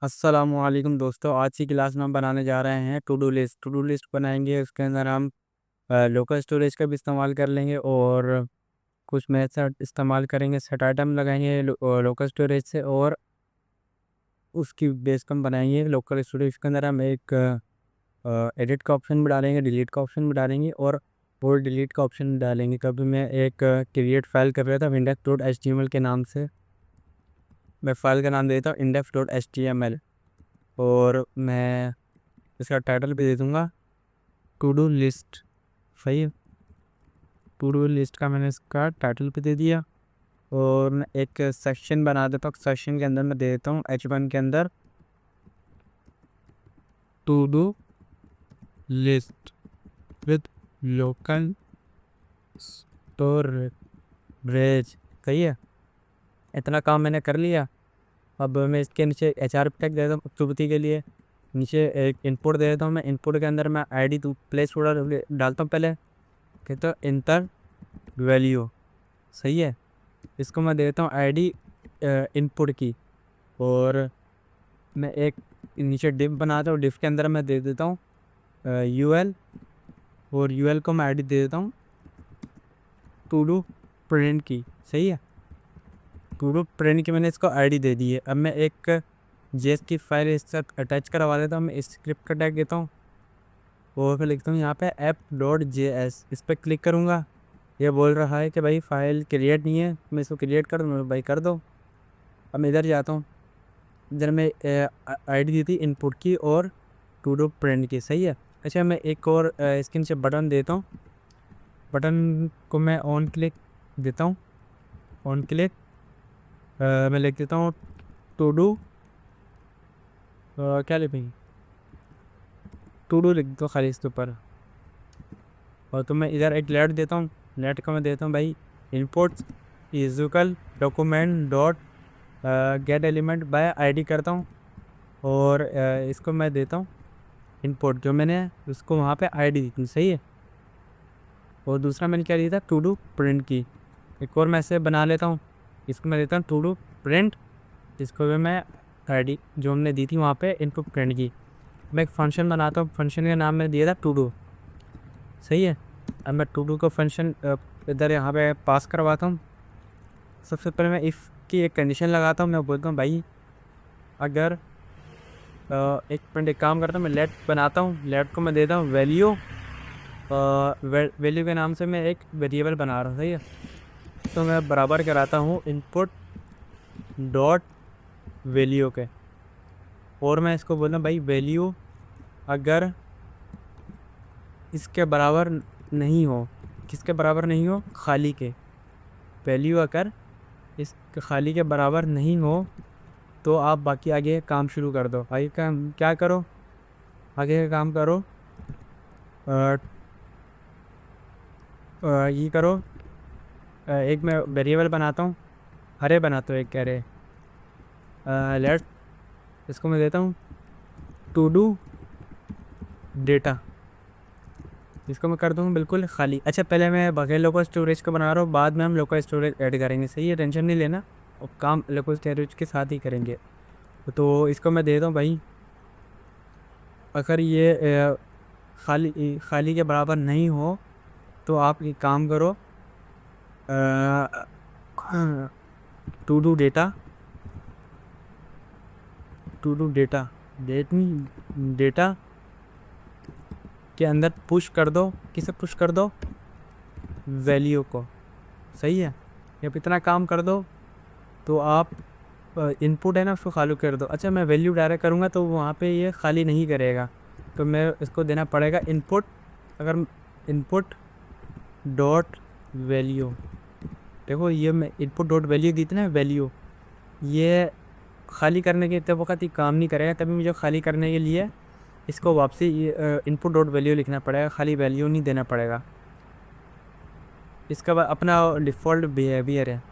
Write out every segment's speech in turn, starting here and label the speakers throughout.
Speaker 1: अस्सलामुअलैकुम दोस्तों, आज की क्लास में हम बनाने जा रहे हैं टू डू लिस्ट बनाएंगे। उसके अंदर हम लोकल स्टोरेज का भी इस्तेमाल कर लेंगे और कुछ मेथड इस्तेमाल करेंगे। सेट आइटम लगाएंगे लोकल स्टोरेज से और उसकी बेस पर हम बनाएंगे लोकल स्टोरेज के अंदर हम एक एडिट का ऑप्शन भी डालेंगे, डिलीट का ऑप्शन भी डालेंगे और डिलीट का ऑप्शन भी डालेंगे। कभी मैं एक क्रिएट फाइल कर रहा था index dot H T M L के नाम से। मैं फाइल का नाम देता हूँ index dot H T M L और मैं इसका टाइटल भी दे दूंगा टू डू लिस्ट। सही है, टू डू लिस्ट का मैंने इसका टाइटल भी दे दिया और मैं एक सेक्शन बना देता हूँ। सेक्शन के अंदर मैं दे देता हूँ H1 के अंदर to do list with local storage. सही है, इतना काम मैंने कर लिया। अब मैं इसके नीचे HR टैग दे देता हूँ एक्टिविटी के लिए। नीचे एक इनपुट दे देता हूँ। मैं इनपुट के अंदर मैं ID टू प्लेस होल्डर डालता हूँ। पहले कहता हूँ इंटर वैल्यू। सही है, इसको मैं देता हूँ ID इनपुट की और मैं एक नीचे डिफ बनाता हूँ। डिफ के अंदर मैं दे देता हूँ UL और UL को मैं ID दे देता हूँ टू डू प्रिंट की। सही है, टू डू प्रिंट की मैंने इसको ID दे दी है। अब मैं एक JS की फाइल इसके साथ अटैच करवा देता हूँ। मैं इस स्क्रिप्ट का टैग देता हूँ और फिर लिखता हूँ यहाँ पे app.js। इस पर क्लिक करूँगा, ये बोल रहा है कि भाई फाइल क्रिएट नहीं है। मैं इसको क्रिएट कर दूँ, भाई कर दो। अब मैं इधर जाता हूँ, इधर मैं ID दी थी इनपुट की और टू डू प्रिंट की। सही है, अच्छा मैं एक और इसके नीचे बटन देता हूँ। बटन को मैं ऑन क्लिक देता हूँ। ऑन क्लिक मैं लिख देता हूँ टू डू क्या लिख भाई, टू डू लिख दो खाली इसके ऊपर। और तो मैं इधर एक लेट देता हूँ। लेट का मैं देता हूँ भाई input is equal document dot get element by ID करता हूँ और इसको मैं देता हूँ इनपुट जो मैंने उसको वहाँ पे ID दी थी। सही है, और दूसरा मैंने क्या दिया था टू डू प्रिंट की। एक और मैं ऐसे बना लेता हूँ, इसको मैं देता हूँ टू डू प्रिंट, इसको भी मैं ID जो हमने दी थी वहाँ पे इनपुट प्रिंट की। मैं एक फंक्शन बनाता हूँ, फंक्शन का नाम मैं दिया था टू डू। सही है, अब मैं टू डू का फंक्शन इधर यहाँ पे पास करवाता हूँ। सबसे पहले मैं इफ़ की एक कंडीशन लगाता हूँ। मैं बोलता हूँ भाई अगर एक काम करता हूँ, मैं लेट बनाता हूँ। लेट को मैं देता हूँ वैल्यू, वैल्यू के नाम से मैं एक वेरिएबल बना रहा हूँ। सही है, तो मैं बराबर कराता हूँ इनपुट डॉट वैल्यू के और मैं इसको बोलता हूँ भाई वैल्यू अगर इसके बराबर नहीं हो। किसके बराबर नहीं हो? खाली के। वैल्यू अगर इस खाली के बराबर नहीं हो तो आप बाकी आगे काम शुरू कर दो। आगे काम क्या करो? आगे का काम करो, ये करो। एक मैं वेरिएबल बनाता हूँ, अरे बनाता हूँ एक कह रहे लेट, इसको मैं देता हूँ टू डू डेटा। इसको मैं कर दूँ बिल्कुल खाली। अच्छा पहले मैं बगैर लोकल स्टोरेज को बना रहा हूँ, बाद में हम लोकल स्टोरेज ऐड करेंगे। सही है, टेंशन नहीं लेना, और काम लोकल स्टोरेज के साथ ही करेंगे। तो इसको मैं देता हूँ भाई अगर ये खाली के बराबर नहीं हो तो आप एक काम करो, to do data, to do data date data के अंदर पुश कर दो। किसे पुश कर दो? वैल्यू को। सही है, जब इतना काम कर दो तो आप इनपुट है ना उसको खाली कर दो। अच्छा मैं वैल्यू डायरेक्ट करूँगा तो वहाँ पे ये खाली नहीं करेगा, तो मैं इसको देना पड़ेगा इनपुट। अगर इनपुट डॉट वैल्यू, देखो ये मैं इनपुट डॉट वैल्यू दी थी ना, वैल्यू ये खाली करने के इतने वक्त ही काम नहीं करेगा। तभी मुझे खाली करने के लिए इसको वापसी इनपुट डॉट वैल्यू लिखना पड़ेगा, खाली वैल्यू नहीं देना पड़ेगा। इसका बाद अपना डिफ़ॉल्ट बिहेवियर है।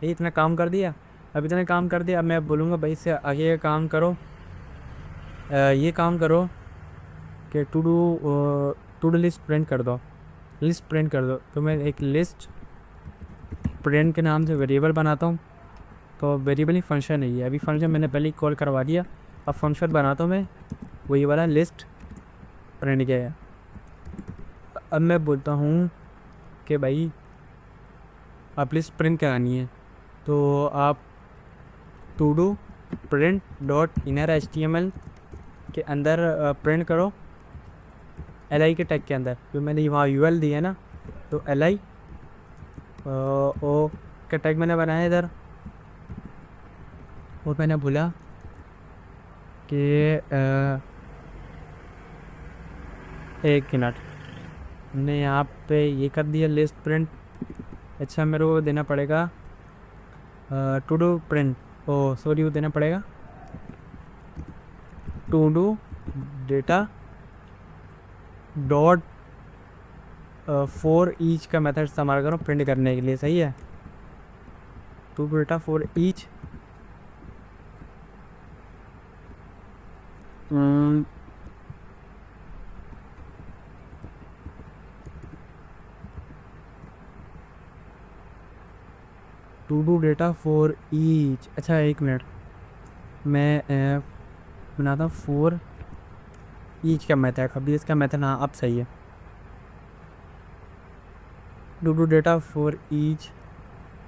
Speaker 1: ये इतना काम कर दिया, अब इतना काम कर दिया। अब मैं बोलूँगा भाई इससे आगे ये काम करो, ये काम करो कि टू डू लिस्ट प्रिंट कर दो। लिस्ट प्रिंट कर दो, तो मैं एक लिस्ट प्रिंट के नाम से वेरिएबल बनाता हूँ। तो वेरिएबल ही फंक्शन है ये, अभी फंक्शन मैंने पहले ही कॉल करवा दिया। अब फंक्शन बनाता हूँ मैं, वही वाला लिस्ट प्रिंट किया है। अब मैं बोलता हूँ कि भाई आप लिस्ट प्रिंट करानी है, तो आप to do print dot inner HTML के अंदर प्रिंट करो LI के टैग के अंदर, तो मैंने वहाँ UL दिया है ना, तो LI ओ का टैग मैंने बनाया इधर। और मैंने बोला कि एक मिनट, हमने यहाँ पे ये कर दिया लिस्ट प्रिंट। अच्छा मेरे को देना पड़ेगा to do print, oh sorry वो देना पड़ेगा to do data dot for each का मेथड इस्तेमाल करो प्रिंट करने के लिए, सही है। To do data for each to do data for each. अच्छा एक मिनट, मैं बनाता हूँ फॉर ईच का मेथड, अभी इसका मेथड, हाँ अब सही है। To do data for each,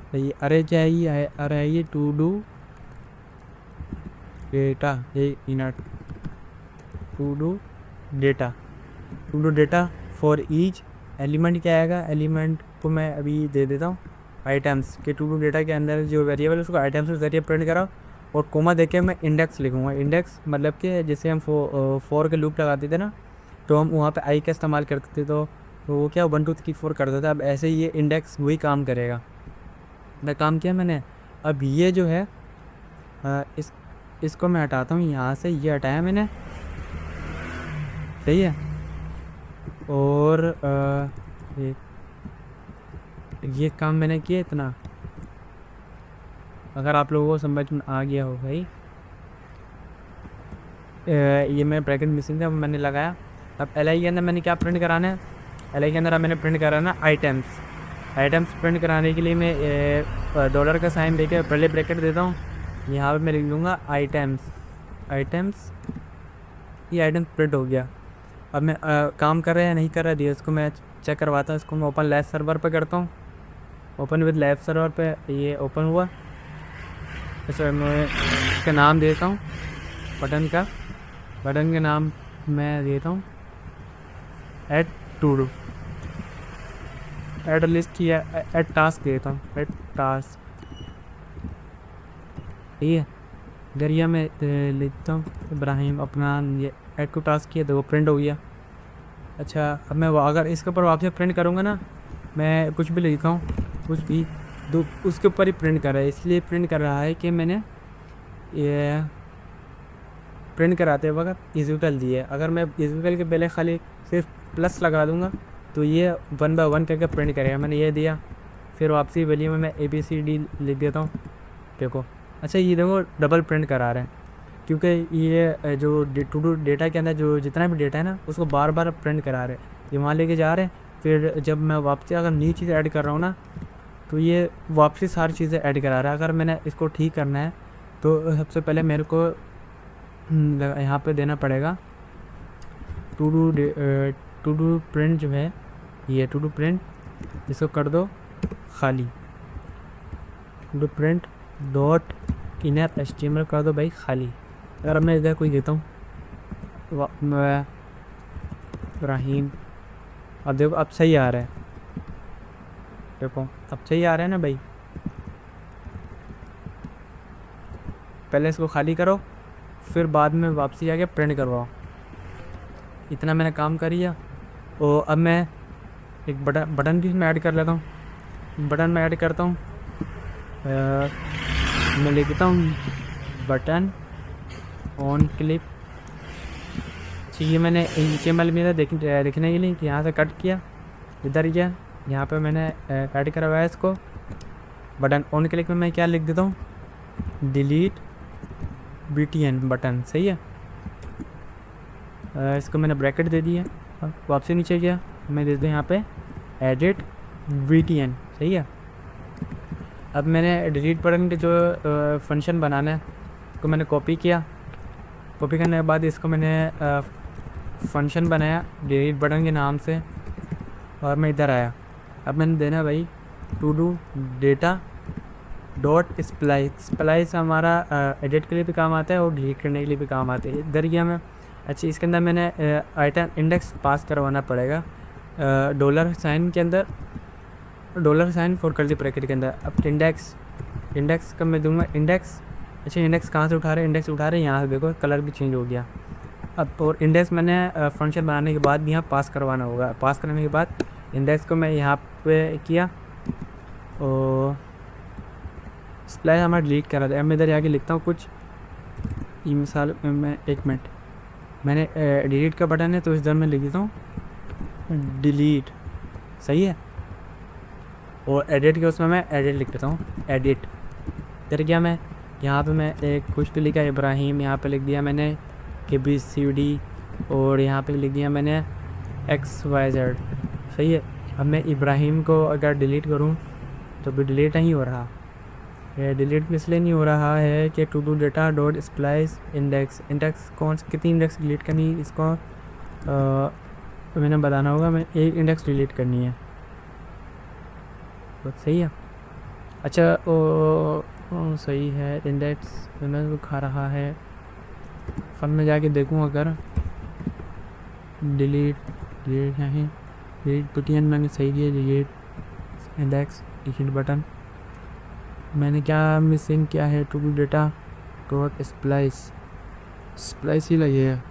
Speaker 1: सही अरे चाहिए, अरे ये टू डू डेटा, एक minute, to do data for each element क्या आएगा, एलिमेंट को मैं अभी दे देता हूँ आइटम्स के। टू डू डेटा के अंदर जो वेरिएबल है उसको आइटम्स के जरिए प्रिंट करा, और कोमा देके मैं इंडेक्स लिखूँगा। इंडेक्स मतलब कि जैसे हम फॉर के लूप लगाते थे ना, तो हम वहाँ पे आई का इस्तेमाल करते थे, तो वो क्या 1 2 3 4 करता था। अब ऐसे ही ये इंडेक्स वही काम करेगा। मैं काम किया मैंने, अब ये जो है इसको मैं हटाता हूँ यहाँ से, ये हटाया मैंने, सही है। और ये काम मैंने किया इतना, अगर आप लोगों को समझ में आ गया हो भाई। ये मैं ब्रैकेट मिसिंग था, मैंने लगाया। अब LI के अंदर मैंने क्या प्रिंट कराना है, LI के अंदर अब मैंने प्रिंट कराना आइटम्स। आइटम्स प्रिंट कराने के लिए मैं डॉलर का साइन देके पहले ब्रैकेट देता हूँ, यहाँ पे मैं लिख लूँगा आइटम्स। ये आइटम्स प्रिंट हो गया। अब मैं काम कर रहा है या नहीं कर रहा है इसको मैं चेक करवाता हूँ। इसको मैं ओपन लैब सर्वर पे करता हूँ, ओपन विद लैब सर्वर पे ये ओपन हुआ। इसे मैं इसका नाम देता हूँ बटन के नाम मैं देता हूँ add to do, add list या ऐड टास्क देता हूँ, ऐड टास्क, ठीक है। इधर ये मैं लिखता हूँ इब्राहिम अपना, ये ऐड टू टास्क किया तो वो प्रिंट हो गया। अच्छा अब मैं अगर इसके ऊपर वापस प्रिंट करूँगा ना, मैं कुछ भी लिखा हूँ, कुछ भी दो उसके ऊपर ही प्रिंट कर रहा है, इसलिए प्रिंट कर रहा है कि मैंने ये प्रिंट कराते वक्त इक्वल दिए। अगर मैं इक्वल के पहले खाली सिर्फ प्लस लगा दूंगा तो ये 1 बाय 1 करके प्रिंट करेगा। मैंने ये दिया, फिर वापसी वैल्यू में मैं ABCD लिख देता हूँ, देखो। अच्छा ये देखो डबल प्रिंट करा रहे हैं, क्योंकि ये जो टू डू डेटा के अंदर जो जितना भी डेटा है ना उसको बार बार प्रिंट करा रहे हैं, ये वहाँ लेके जा रहे हैं। फिर जब मैं वापसी अगर नई चीज़ ऐड कर रहा हूँ ना, तो ये वापसी सारी चीज़ें ऐड करा रहा है। अगर मैंने इसको ठीक करना है तो सबसे पहले मेरे को यहाँ पे देना पड़ेगा टू डू प्रिंट जो है, ये टू डू प्रिंट, इसको कर दो खाली, to do print dot inner HTML कर दो भाई खाली। अगर मैं इधर कोई देता हूँ इब्राहिम, अब देखो अब सही आ रहा है, देखो अब सही आ रहा है ना भाई। पहले इसको खाली करो, फिर बाद में वापसी आके प्रिंट करवाओ। इतना मैंने काम कर लिया। और अब मैं एक बटन भी मैं ऐड कर लेता हूँ। बटन मैं ऐड करता हूँ, मैं लिखता हूँ बटन ऑन क्लिक। ये मैंने HTML में देखने के लिए कि यहाँ से कट किया, इधर गया, यहाँ पे मैंने ऐड करवाया इसको। बटन ऑन क्लिक में मैं क्या लिख देता हूँ, डिलीट BTN बटन, सही है। इसको मैंने ब्रैकेट दे दी है। वापसी नीचे गया, मैं दे दूँ यहाँ पे एडिट BTN, सही है। अब मैंने डिलीट बटन के जो फंक्शन बनाना है उसको मैंने कॉपी किया, कॉपी करने के बाद इसको मैंने फंक्शन बनाया डिलीट बटन के नाम से, और मैं इधर आया। अब मैंने देना भाई to do data dot splice हमारा एडिट के लिए भी काम आता है और डिलीट करने के लिए भी काम आता है। इधर गया मैं। अच्छा, इसके अंदर मैंने आइटम इंडेक्स पास करवाना पड़ेगा डॉलर साइन के अंदर, dollar sine four curly bracket के अंदर। अब इंडेक्स का मैं दूंगा इंडेक्स। अच्छा, इंडेक्स कहाँ से उठा रहे हैं? इंडेक्स उठा रहे हैं यहाँ से, देखो कलर भी चेंज हो गया। अब और इंडेक्स मैंने फंक्शन बनाने के बाद भी यहाँ पास करवाना होगा। पास करने के बाद इंडेक्स को मैं यहाँ पे किया और स्प्लाइस हमारा डिलीट करा था। अब मैं इधर जाके लिखता हूँ कुछ ये मिसाल मैं, 1 मिनट, मैंने डिलीट का बटन है तो इधर मैं लिख देता हूँ डिलीट, सही है। और एडिट के उसमें मैं एडिट लिख देता हूँ एडिट। इधर गया मैं, यहाँ पे मैं एक कुछ तो लिखा इब्राहिम, यहाँ पे लिख दिया मैंने KBCD, और यहाँ पे लिख दिया मैंने XYZ, सही है। अब मैं इब्राहिम को अगर डिलीट करूँ तो भी डिलीट नहीं हो रहा। ये डिलीट इसलिए नहीं हो रहा है कि to do data dot splice index कौन सी कितनी इंडेक्स डिलीट करनी इसको मैंने बताना होगा। मैं एक इंडेक्स डिलीट करनी है, तो सही है। अच्छा सही है, इंडेक्स मैं तो खा रहा है। फन में जाके देखूँ अगर डिलीट नहीं, डिलीट बटन मैंने सही दिया, डिलीट इंडेक्स डिलीट बटन। मैंने क्या मिसिंग किया है? To do data dot splice ही लगी है।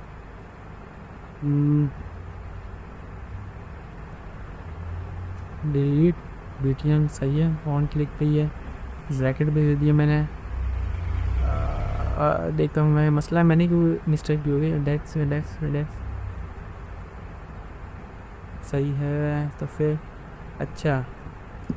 Speaker 1: डिलीट बटन सही है, ऑन क्लिक पे ही है, ब्रैकेट भी दे दिया मैंने। देखता हूँ मैं, मसला मैंने क्यों मिस्टेक भी हो गई। इंडेक्स सही है तो फिर अच्छा,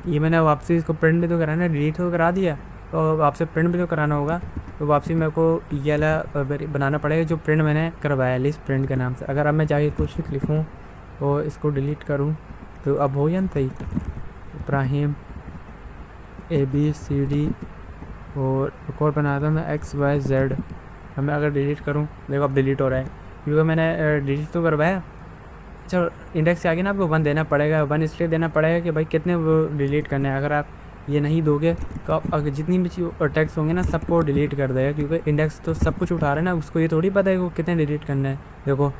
Speaker 1: ये मैंने वापसी इसको प्रिंट भी तो कराना है, डिलीट तो करा दिया तो वापसी प्रिंट भी तो कराना होगा। तो वापसी मेरे को ये वाला बनाना पड़ेगा जो प्रिंट मैंने करवाया लिस्ट प्रिंट के नाम से। अगर अब मैं चाहे कुछ लिखूँ और इसको डिलीट करूँ तो अब हो गया ना सही, इब्राहिम ABCD और एक और बनाया था मैं XYZ। अब मैं अगर डिलीट करूँ, देखो अब डिलीट हो रहा है क्योंकि मैंने डिलीट तो करवाया। अच्छा, इंडेक्स से आगे ना आपको 1 देना पड़ेगा। 1 इसलिए देना पड़ेगा कि भाई कितने वो डिलीट करने हैं। अगर आप ये नहीं दोगे तो आप अगर जितनी भी टैक्स होंगे ना सबको डिलीट कर देगा, क्योंकि इंडेक्स तो सब कुछ उठा रहे हैं ना, उसको ये थोड़ी पता है वो कितने डिलीट करना है। देखो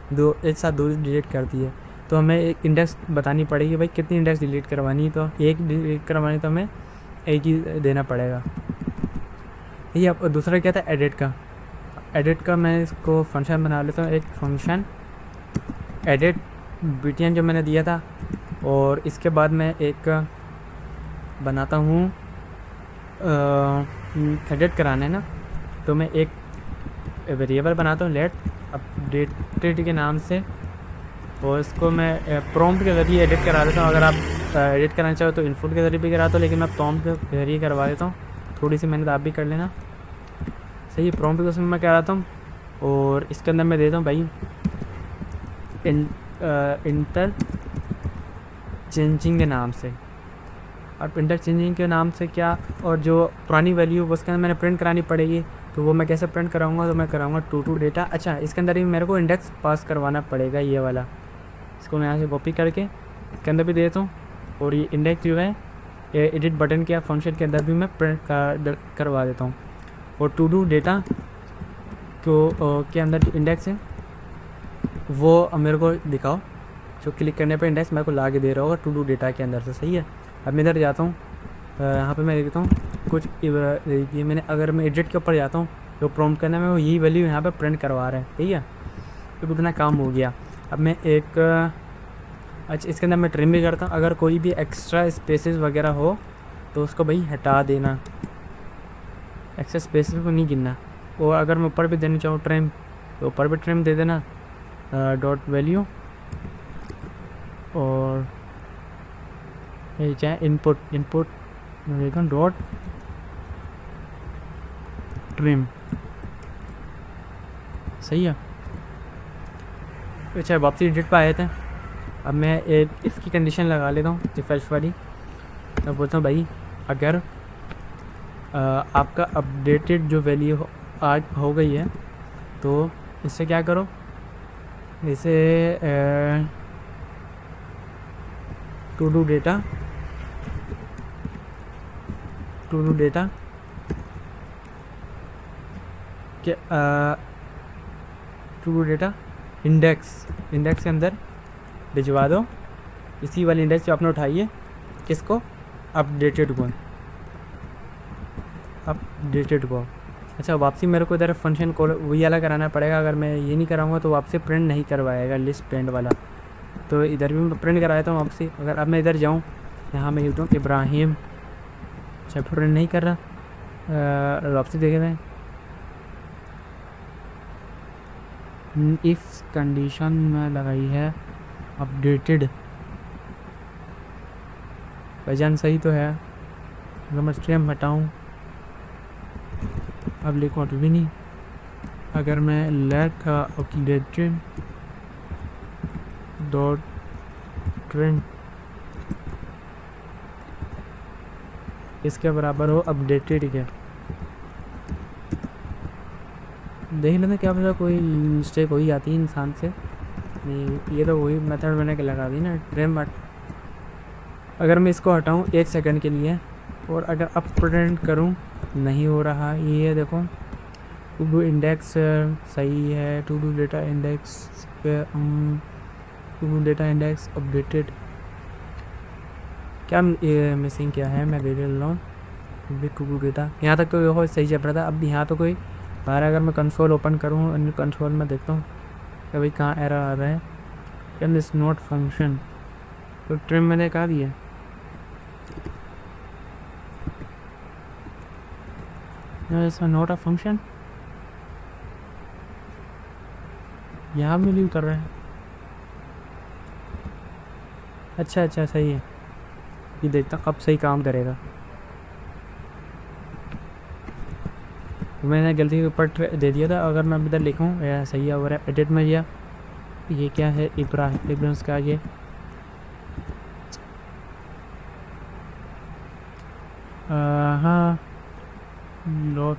Speaker 1: एक साथ 2 डिलीट कर दिए, तो हमें एक इंडेक्स बतानी पड़ेगी भाई कितनी इंडेक्स डिलीट करवानी है। तो एक डिलीट करवानी तो हमें एक ही देना पड़ेगा। ये अब दूसरा क्या था एडिट का मैं इसको फंक्शन बना लेता हूँ। एक फंक्शन एडिट BTN जो मैंने दिया था, और इसके बाद मैं एक बनाता हूँ एडिट कराना है ना, तो मैं एक वेरिएबल बनाता हूँ लेट अपडेटेड के नाम से, और इसको मैं प्रॉम्प्ट के ज़रिए एडिट करा देता हूँ। अगर आप एडिट कराना चाहो तो इनपुट के ज़रिए भी कराता हूँ, लेकिन मैं प्रॉम्प्ट के ज़रिए करवा देता हूँ। थोड़ी सी मेहनत आप भी कर लेना, सही है। प्रॉम्प्ट के उसमें मैं कराता हूँ, और इसके अंदर मैं देता हूँ भाई इंटर चेंजिंग के नाम से। और इंटर चेंजिंग के नाम से क्या, और जो पुरानी वैल्यू उसके अंदर मैंने प्रिंट करानी पड़ेगी, तो वो मैं कैसे प्रिंट कराऊंगा? तो मैं कराऊंगा टू टू डेटा। अच्छा, इसके अंदर ही मेरे को इंडेक्स पास करवाना पड़ेगा, ये वाला। इसको मैं यहाँ से कॉपी करके इसके अंदर भी दे देता हूँ, और ये इंडेक्स जो है ये एडिट बटन के फंक्शन के अंदर भी मैं प्रिंट करवा देता हूँ। और टू डू डेटा को के अंदर जो इंडेक्स है वो मेरे को दिखाओ, जो क्लिक करने पे इंडेक्स मेरे को ला के दे रहा होगा टू डू डेटा के अंदर से, सही है। अब मैं इधर जाता हूँ, यहाँ पे मैं लिखता हूँ कुछ ये मैंने, अगर मैं एडिट के ऊपर जाता हूँ तो प्रॉम्प्ट करने में वो यही वैल्यू यहाँ पे प्रिंट करवा रहे हैं, ठीक है। तो इतना काम हो गया। अब मैं एक अच्छा, इसके अंदर मैं ट्रिम भी करता हूँ। अगर कोई भी एक्स्ट्रा स्पेसेस वगैरह हो तो उसको भाई हटा देना, एक्स्ट्रा स्पेसेस को नहीं गिनना। और अगर मैं ऊपर भी देना चाहूँ ट्रिम, तो ऊपर भी ट्रिम दे देना डॉट वैल्यू, और ये चाहे इनपुट देखो डॉट ट्रिम, सही है। अच्छा, वापसी एडिट पे आए थे। अब मैं एक इसकी कंडीशन लगा लेता हूँ डिफ़ॉल्ट वाली। मैं बोलता हूँ भाई अगर आपका अपडेटेड जो वैल्यू आज हो गई है, तो इससे क्या करो, इसे टू डू डेटा के टू डू डेटा इंडेक्स के अंदर भिजवा दो, इसी वाली इंडेक्स जो आपने उठाई है। किसको? अपडेटेड को। अच्छा, वापसी मेरे को इधर फंक्शन कोड वही वाला कराना पड़ेगा। अगर मैं ये नहीं कराऊंगा तो वापसी प्रिंट नहीं करवाएगा, लिस्ट प्रिंट वाला। तो इधर भी मैं प्रिंट कराया था वापसी। अगर अब मैं इधर जाऊँ, यहाँ मैं लिख दूँ इब्राहिम, अच्छा प्रिंट नहीं कर रहा। वापसी देखे थे, इफ़ कंडीशन में लगाई है अपडेटेड, वजन सही तो है। अगर मैं स्ट्रीम हटाऊँ, अब लिखूँ तो भी नहीं। अगर मैं लेट अपडेटेड डॉट ट्रेंड इसके बराबर हो अपडेटेड के, देख लेते क्या पता कोई मिस्टेक हुई आती है इंसान से। नहीं, ये तो वही मेथड मैंने के लगा दी ना, ट्रेम। बट अगर मैं इसको हटाऊँ 1 सेकंड के लिए और अगर अब प्रिंट करूँ, नहीं हो रहा। ये देखो, टू डू इंडेक्स सही है, टू डू डेटा इंडेक्स पे to do data index updated, क्या मिसिंग क्या है मैं देख रहा हूँ। टू डू डेटा यहाँ तक तो देखो सही चल रहा था। अब यहाँ तो कोई बाहर, अगर मैं कंसोल ओपन करूँ, अन्य कंसोल में देखता हूँ कि भाई कहाँ एरर आ रहा है। कैन दिस नॉट फंक्शन, तो ट्रिम मैंने कहा दिया, इसमें नॉट अ फंक्शन, यहाँ भी नहीं उतर रहा है। अच्छा सही है, ये देखता हूँ कब सही काम करेगा। मैंने गलती के ऊपर दे दिया था। अगर मैं इधर लिखूँ या सही है, और एडिट में गया, ये क्या है इब्राहिम का, ये हाँ लॉट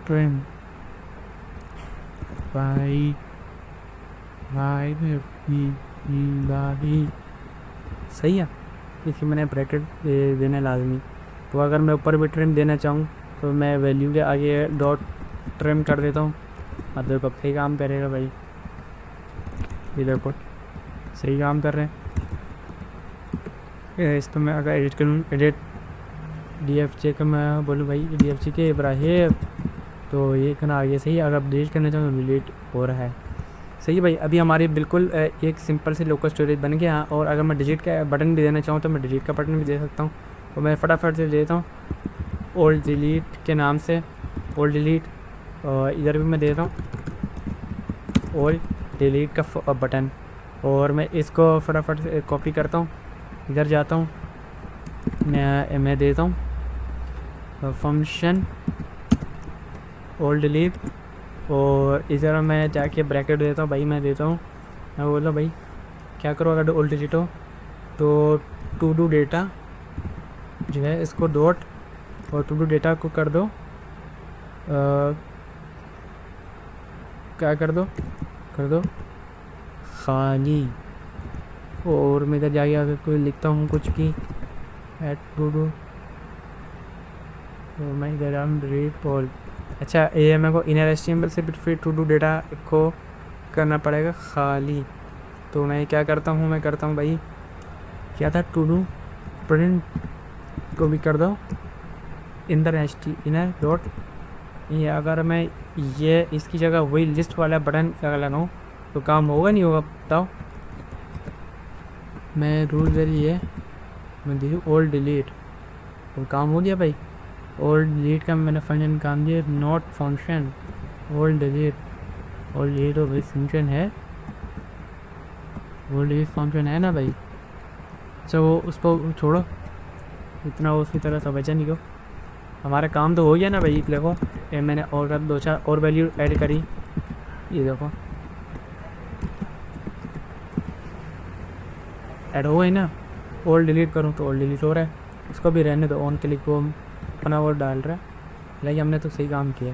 Speaker 1: ट्रेन भाई सही है। इसकी मैंने ब्रैकेट देना लाजमी। तो अगर मैं ऊपर भी ट्रिम देना चाहूँ तो मैं वैल्यू के आगे डॉट ट्रिम कर देता हूँ। अब देखो सही काम करेगा भाई, ये देखो सही काम कर रहे हैं। इसको मैं अगर एडिट करूँ, एडिट DFG का मैं बोलूँ भाई DFG के इब्राहिम, तो ये करना आगे सही। अगर आप डिलीट करना चाहो तो डिलीट हो रहा है। सही है भाई, अभी हमारी बिल्कुल एक सिंपल से लोकल स्टोरेज बन गया। और अगर मैं डिलीट का बटन भी देना चाहूँ तो मैं डिलीट का बटन भी दे सकता हूँ। तो मैं फटाफट से देता हूँ ओल्ड डिलीट के नाम से, ओल्ड डिलीट। और इधर भी मैं देता हूँ ओल्ड डिलीट का बटन। और मैं इसको फटाफट से कॉपी करता हूँ, इधर जाता हूँ, मैं देता हूँ फंक्शन ओल्ड डिलीट। और इधर मैं जाके ब्रैकेट देता हूँ भाई, मैं देता हूँ, मैं बोला भाई क्या करो, अगर ओल्ड डिलीट हो तो टू डू डेटा जो है इसको डॉट, और टू डू डेटा को कर दो क्या कर दो खाली। और मैं इधर जाके अगर कोई लिखता हूँ कुछ की एट टू डू, तो मैं इधर हम रीड पॉल। अच्छा, ये मेरे को इनर HTML से फिर टू डू डेटा को करना पड़ेगा खाली। तो मैं क्या करता हूँ, मैं करता हूँ भाई क्या था, टू डू प्रिंट को भी कर दो इनर डॉट। ये अगर मैं ये इसकी जगह वही लिस्ट वाला बटन अगर लगाऊँ तो काम होगा नहीं होगा बताओ। मैं रूल ये मैं देखूँ ओल्ड डिलीट, तो काम हो गया भाई। ओल्ड डिलीट का मैंने फंक्शन काम दिया, not function old delete. Old delete तो भाई फंक्शन है, ओल्ड डिलीट फंक्शन है ना भाई। अच्छा वो उसको छोड़ो, इतना उसकी तरह समझा नहीं को, हमारा काम तो हो गया ना भाई। देखो मैंने और 2-4 और वैल्यू ऐड करी, ये देखो ऐड हो गई ना। ओल्ड डिलीट करूँ तो ओल्ड डिलीट हो रहा है, उसको भी रहने दो, ऑन क्लिक को अपना वो डाल रहा है। लाइक हमने तो सही काम किया।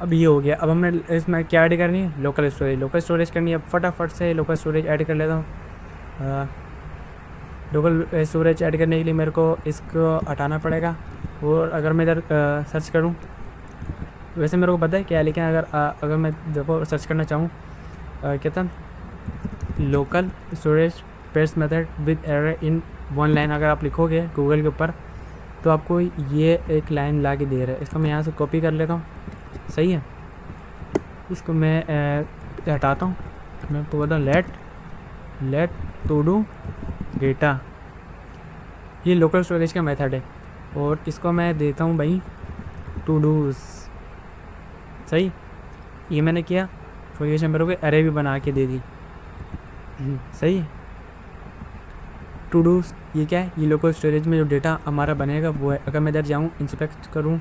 Speaker 1: अब ये हो गया। अब हमें इसमें क्या ऐड करनी है, लोकल स्टोरेज करनी है। अब फटाफट से लोकल स्टोरेज ऐड कर लेता हूँ। लोकल स्टोरेज ऐड करने के लिए मेरे को इसको हटाना पड़ेगा। और अगर मैं इधर सर्च करूँ, वैसे मेरे को पता है क्या है, लेकिन अगर मैं देखो सर्च करना चाहूँ, क्या था, local storage paste method with error in one line, अगर आप लिखोगे गूगल के ऊपर तो आपको ये एक लाइन ला के दे रहा है। इसको मैं यहाँ से कॉपी कर लेता हूँ, सही है। इसको मैं हटाता हूँ। मैं आपको बोलता हूँ लेट टू डू डेटा, ये लोकल स्टोरेज का मेथड है। और इसको मैं देता हूँ भाई टू डूज, सही। ये मैंने किया, थोड़ी देर मेरे को अरे भी बना के दे दी, सही है। टू डूज ये क्या है, ये लोकल स्टोरेज में जो डेटा हमारा बनेगा वो है। अगर मैं इधर जाऊँ इंस्पेक्ट करूँ,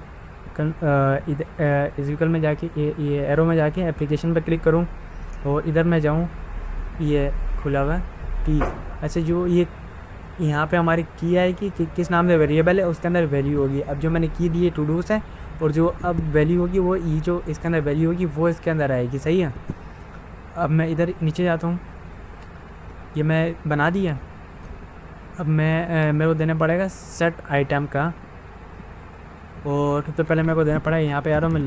Speaker 1: इधर में जाके ये एरो में जाके एप्लीकेशन पर क्लिक करूँ और इधर मैं जाऊँ, ये खुला हुआ की। अच्छा, जो ये यहाँ पे हमारी की आएगी कि किस नाम से वेरिएबल है, उसके अंदर वैल्यू होगी। अब जो मैंने की दी है टू डूज है, और जो अब वैल्यू होगी वो ये जो इसके अंदर वैल्यू होगी वो इसके अंदर आएगी, सही है। अब मैं इधर नीचे जाता हूँ, ये मैं बना दिया। अब मेरे को देना पड़ेगा सेट आइटम का, और सबसे पहले मेरे को देना पड़ेगा, यहाँ पे आ रहा हूँ मैं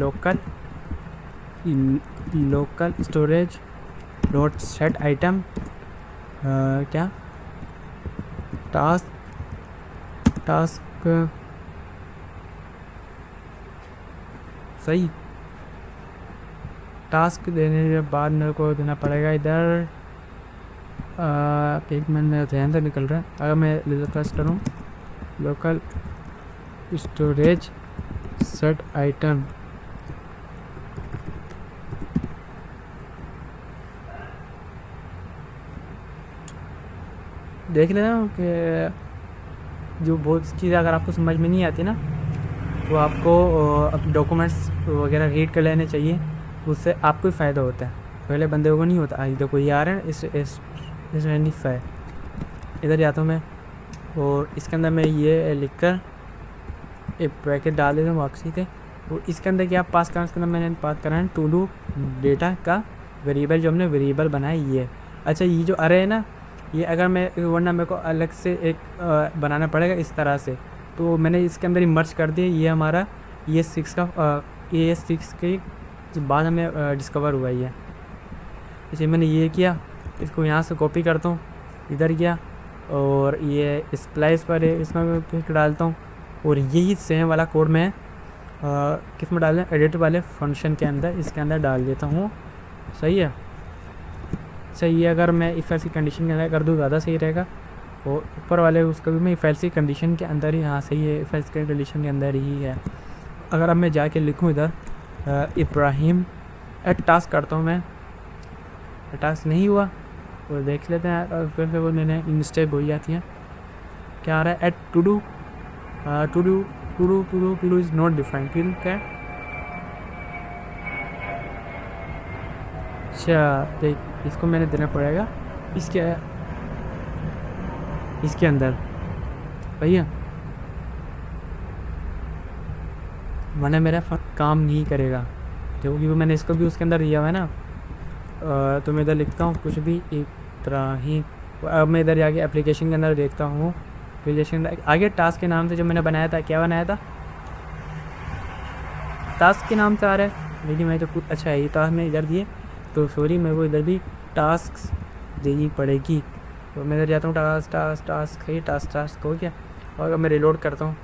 Speaker 1: local storage dot set item, क्या टास्क सही। टास्क देने के बाद मेरे को देना पड़ेगा इधर, एक मिनट मेरा ध्यान से निकल रहा है। अगर मैं रिफ्रेश करूँ लोकल स्टोरेज सेट आइटम, देख लेना कि जो बहुत चीज़ें अगर आपको समझ में नहीं आती ना, तो आपको अब डॉक्यूमेंट्स वगैरह रीड कर लेने चाहिए, उससे आपको ही फ़ायदा होता है, पहले बंदे को नहीं होता। देखो ये आ रहे हैं इस इधर जाता हूँ मैं, और इसके अंदर मैं ये लिख कर एक ब्रैकेट डाल देता हूँ वापसी थे। और इसके अंदर क्या पास करना, इसके अंदर मैंने पास करा है टू डू डेटा का वेरिएबल, जो हमने वेरिएबल बनाया ये। अच्छा, ये जो अरे है ना, ये अगर मैं, वरना मेरे को अलग से एक बनाना पड़ेगा इस तरह से, तो मैंने इसके अंदर ही मर्ज कर दिया। ये हमारा ये 6 का ये 6 के बाद हमें डिस्कवर हुआ ये। इसे मैंने ये किया, इसको यहाँ से कॉपी करता हूँ, इधर गया और ये स्प्लाइस पर है, इसमें मैं पिक डालता हूँ। और यही सेम वाला कोड मैं किस में डालें, एडिट वाले फंक्शन के अंदर, इसके अंदर डाल देता हूँ, सही है। सही है, अगर मैं इफ एल्स की कंडीशन के अंदर कर दूँ ज़्यादा सही रहेगा। और ऊपर वाले उसको भी मैं इफ एल्स की कंडीशन के अंदर ही, हाँ सही है, इफ एल्स की कंडीशन के अंदर ही है। अगर अब मैं जाके लिखूँ इधर इब्राहिम एट टास्क करता हूँ मैं, टास्क नहीं हुआ, और देख लेते हैं फिर से वो मैंने मिस्टेक हो जाती है। क्या आ रहा है, at to do is not defined, फिर क्या। अच्छा देख, इसको मैंने देना पड़ेगा इसके अंदर, भैया, वरना मेरा काम नहीं करेगा, क्योंकि वो मैंने इसको भी उसके अंदर दिया हुआ है ना। तो मैं इधर लिखता हूँ कुछ भी इब्राहिम। अब मैं इधर जाके एप्लीकेशन के अंदर देखता हूँ, एप्लीकेशन आगे टास्क के नाम से जो मैंने बनाया था, क्या बनाया था, टास्क के नाम से आ रहा है, लेकिन मैं तो कुछ अच्छा है ये टास्क में इधर दिए, तो सॉरी मेरे को इधर भी टास्क देनी पड़ेगी। तो मैं इधर जाता हूँ, टास्क हो गया। और अगर मैं रिलोड करता हूँ,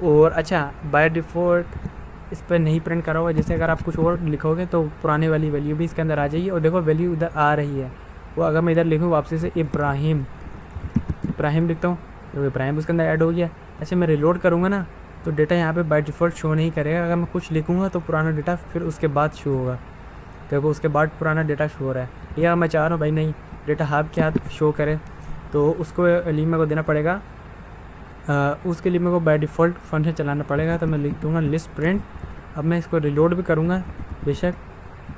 Speaker 1: और अच्छा बाय डिफ़ॉल्ट इस पर नहीं प्रिंट करा हुआ, जैसे अगर आप कुछ और लिखोगे तो पुराने वाली वैल्यू भी इसके अंदर आ जाएगी। और देखो वैल्यू इधर आ रही है, वो अगर मैं इधर लिखूँ वापसी से इब्राहिम लिखता हूँ, तो इब्राहिम उसके अंदर ऐड हो गया। अच्छा, मैं रिलोड करूँगा ना, तो डेटा यहाँ पे बाय डिफ़ॉल्ट शो नहीं करेगा। अगर मैं कुछ लिखूँगा तो पुराना डेटा फिर उसके बाद शो होगा, देखो उसके बाद पुराना डेटा शो हो रहा है। या मैं चाह रहा हूँ भाई नहीं, डेटा हाफ के हाथ शो करे, तो उसको लिए मेरे को देना पड़ेगा, उसके लिए मेरे को बाय डिफ़ॉल्ट फंक्शन चलाना पड़ेगा। तो मैं लिख दूँगा लिस्ट प्रिंट। अब मैं इसको रिलोड भी करूँगा बेशक,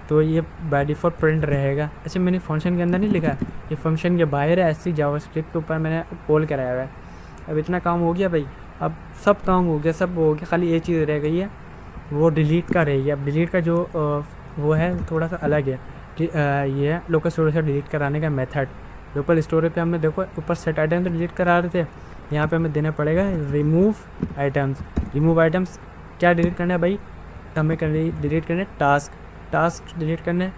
Speaker 1: तो ये बाय डिफ़ॉल्ट प्रिंट रहेगा। अच्छा, मैंने फंक्शन के अंदर नहीं लिखा, ये फंक्शन के बाहर है, ऐसी जावास्क्रिप्ट के ऊपर मैंने कॉल कराया हुआ है। अब इतना काम हो गया भाई, अब सब काम हो गया, सब हो गया, खाली ये चीज़ रह गई है वो डिलीट का रहेगी। अब डिलीट का जो वो है थोड़ा सा अलग है कि ये है लोकल स्टोरेज से डिलीट कराने का मेथड। लोकल स्टोरेज पे हमें देखो ऊपर सेट आइटम तो डिलीट करा रहे थे, यहाँ पे हमें देना पड़ेगा रिमूव आइटम्स। रिमूव आइटम्स क्या डिलीट करना है भाई, हमें डिलीट करने टास्क डिलीट करने।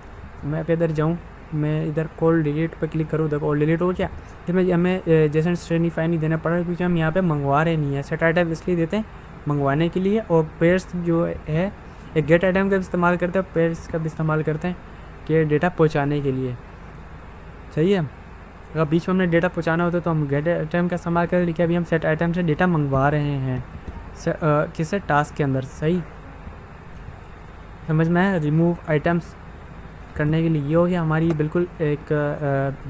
Speaker 1: मैं पे इधर जाऊँ, मैं इधर कॉल डिलीट पे क्लिक करूँ, देखो ऑल डिलीट हो गया। इसमें हमें जैसे स्ट्रेनिफाई नहीं देना पड़ रहा क्योंकि हम यहाँ पे मंगवा रहे नहीं है। सेट आइटम इसलिए देते हैं मंगवाने के लिए, और पेयर्स जो है एक गेट आइटम का इस्तेमाल करते हैं, पेयर्स का भी इस्तेमाल करते हैं कि डेटा पहुँचाने के लिए। सही है, अगर बीच में हमने डेटा पहुँचाना होता है तो हम गेट आइटम का इस्तेमाल करें, लेकिन अभी हम सेट आइटम से डेटा मंगवा रहे हैं किससे, टास्क के अंदर। सही समझ में है। रिमूव आइटम्स करने के लिए ये हो गया हमारी बिल्कुल एक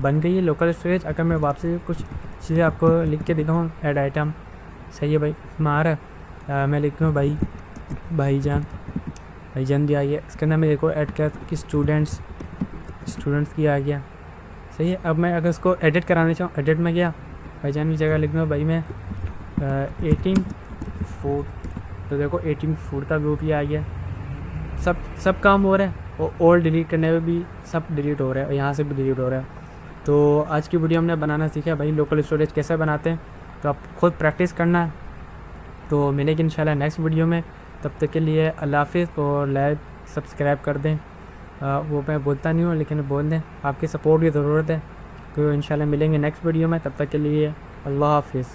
Speaker 1: बन गई है लोकल स्टोरेज। अगर मैं वापसी कुछ चीज़ें आपको लिख के दिखाऊँ, ऐड आइटम। सही है भाई, मैं आ रहा मैं लिखूँ भाईजान भी आ गया। इसके अंदर मैं देखो ऐड किया कि स्टूडेंट्स की आ गया। सही है, अब मैं अगर इसको एडिट कराना चाहूँ, एडिट में गया, भाईजान की जगह लिख दूँ भाई मैं 18 फूड, तो देखो 18 फूड का ग्रुप ही आ गया। सब काम हो रहा है, और ऑल डिलीट करने में भी सब डिलीट हो रहा है, और यहाँ से भी डिलीट हो रहा है। तो आज की वीडियो हमने बनाना सीखा भाई लोकल स्टोरेज कैसे बनाते हैं, तो आप खुद प्रैक्टिस करना है। तो मिलेगी इंशाल्लाह नेक्स्ट वीडियो में, तब तक के लिए अल्लाह हाफ़िज़। और लाइक सब्सक्राइब कर दें, वो मैं बोलता नहीं हूँ लेकिन बोल दें, आपकी सपोर्ट की ज़रूरत है। तो इंशाल्लाह मिलेंगे नेक्स्ट वीडियो में, तब तक के लिए अल्लाह हाफ़िज़।